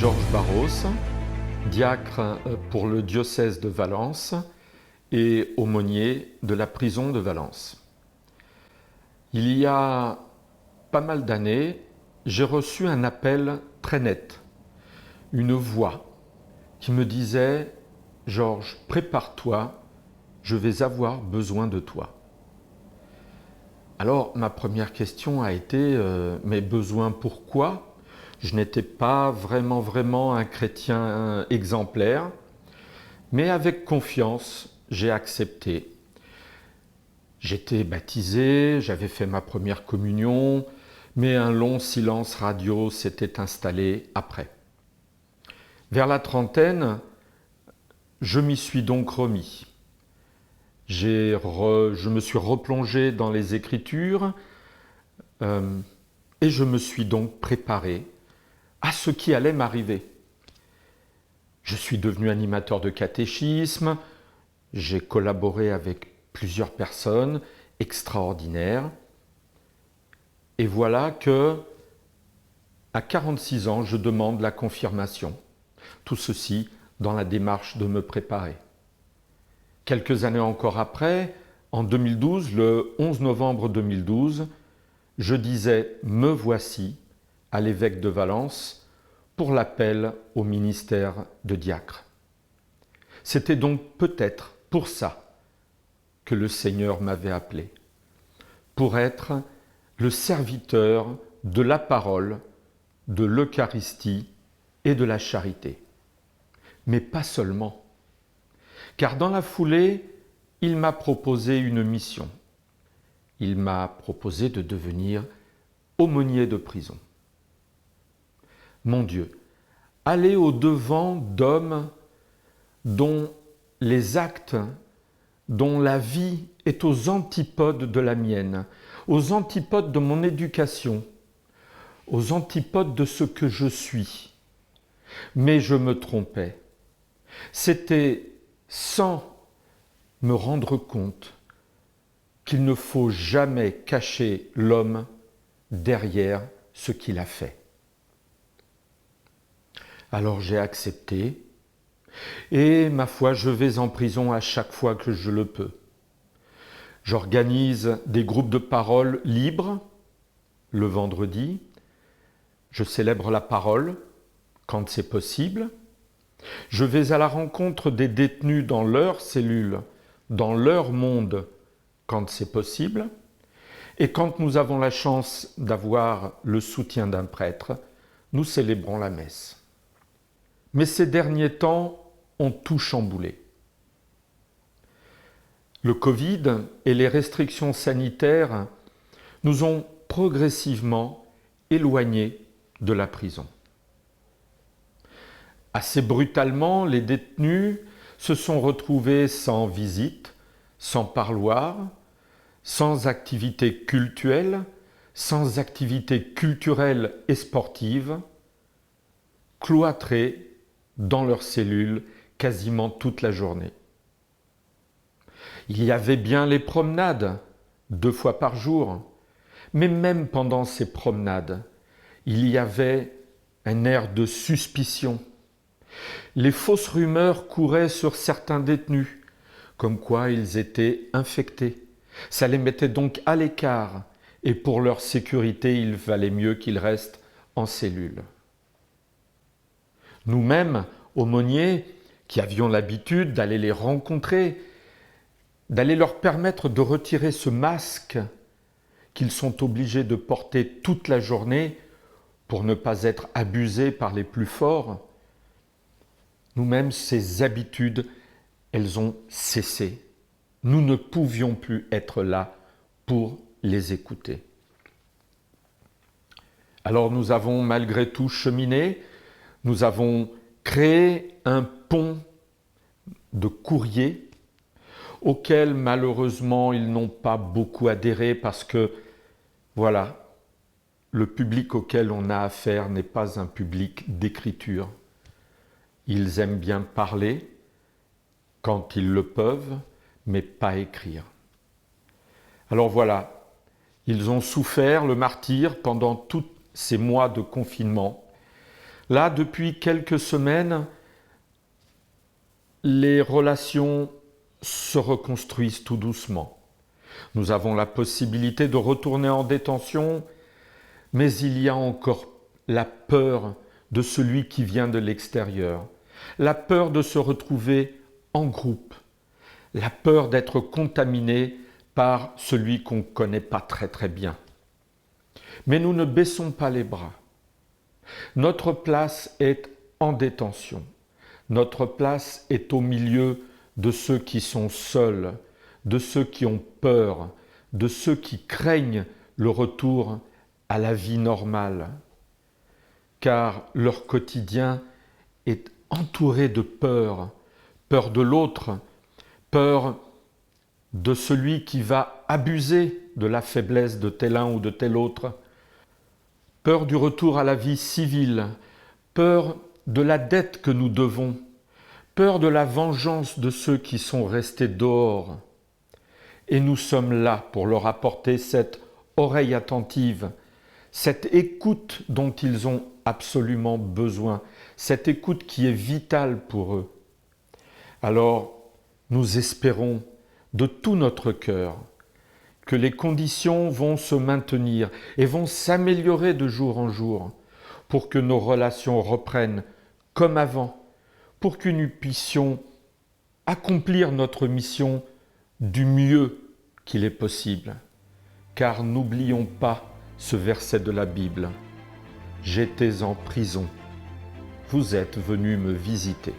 Georges Barros, diacre pour le diocèse de Valence et aumônier de la prison de Valence. Il y a pas mal d'années, j'ai reçu un appel très net, une voix qui me disait « Georges, prépare-toi, je vais avoir besoin de toi ». Alors ma première question a été « Mais besoin pourquoi ?» Je n'étais pas vraiment un chrétien exemplaire, mais avec confiance, j'ai accepté. J'étais baptisé, j'avais fait ma première communion, mais un long silence radio s'était installé après. Vers la trentaine, je m'y suis donc remis. Je me suis replongé dans les Écritures et je me suis donc préparé à ce qui allait m'arriver. Je suis devenu animateur de catéchisme, j'ai collaboré avec plusieurs personnes extraordinaires, et voilà que, à 46 ans, je demande la confirmation. Tout ceci dans la démarche de me préparer. Quelques années encore après, en 2012, le 11 novembre 2012, je disais « Me voici » à l'évêque de Valence pour l'appel au ministère de diacre. C'était donc peut-être pour ça que le Seigneur m'avait appelé, pour être le serviteur de la parole, de l'Eucharistie et de la charité. Mais pas seulement, car dans la foulée, il m'a proposé une mission. Il m'a proposé de devenir aumônier de prison. Mon Dieu, aller au-devant d'hommes dont les actes, dont la vie est aux antipodes de la mienne, aux antipodes de mon éducation, aux antipodes de ce que je suis. Mais je me trompais. C'était sans me rendre compte qu'il ne faut jamais cacher l'homme derrière ce qu'il a fait. Alors j'ai accepté, et ma foi, je vais en prison à chaque fois que je le peux. J'organise des groupes de parole libres le vendredi, je célèbre la parole quand c'est possible, je vais à la rencontre des détenus dans leur cellule, dans leur monde quand c'est possible, et quand nous avons la chance d'avoir le soutien d'un prêtre, nous célébrons la messe. Mais ces derniers temps ont tout chamboulé. Le Covid et les restrictions sanitaires nous ont progressivement éloignés de la prison. Assez brutalement, les détenus se sont retrouvés sans visite, sans parloir, sans activité cultuelle, sans activité culturelle et sportive, cloîtrés dans leurs cellules quasiment toute la journée. Il y avait bien les promenades, 2 fois par jour, mais même pendant ces promenades, il y avait un air de suspicion. Les fausses rumeurs couraient sur certains détenus, comme quoi ils étaient infectés. Ça les mettait donc à l'écart, et pour leur sécurité, il valait mieux qu'ils restent en cellule. Nous-mêmes, aumôniers, qui avions l'habitude d'aller les rencontrer, d'aller leur permettre de retirer ce masque qu'ils sont obligés de porter toute la journée pour ne pas être abusés par les plus forts, nous-mêmes, ces habitudes, elles ont cessé. Nous ne pouvions plus être là pour les écouter. Alors nous avons malgré tout cheminé, nous avons créé un pont de courrier auquel malheureusement ils n'ont pas beaucoup adhéré parce que, voilà, le public auquel on a affaire n'est pas un public d'écriture. Ils aiment bien parler quand ils le peuvent, mais pas écrire. Alors voilà, ils ont souffert le martyre pendant tous ces mois de confinement. Là, depuis quelques semaines, les relations se reconstruisent tout doucement. Nous avons la possibilité de retourner en détention, mais il y a encore la peur de celui qui vient de l'extérieur, la peur de se retrouver en groupe, la peur d'être contaminé par celui qu'on ne connaît pas très bien. Mais nous ne baissons pas les bras. Notre place est en détention. Notre place est au milieu de ceux qui sont seuls, de ceux qui ont peur, de ceux qui craignent le retour à la vie normale, car leur quotidien est entouré de peur, peur de l'autre, peur de celui qui va abuser de la faiblesse de tel un ou de tel autre, peur du retour à la vie civile, peur de la dette que nous devons, peur de la vengeance de ceux qui sont restés dehors. Et nous sommes là pour leur apporter cette oreille attentive, cette écoute dont ils ont absolument besoin, cette écoute qui est vitale pour eux. Alors, nous espérons de tout notre cœur que les conditions vont se maintenir et vont s'améliorer de jour en jour pour que nos relations reprennent comme avant, pour que nous puissions accomplir notre mission du mieux qu'il est possible. Car n'oublions pas ce verset de la Bible. J'étais en prison. Vous êtes venus me visiter.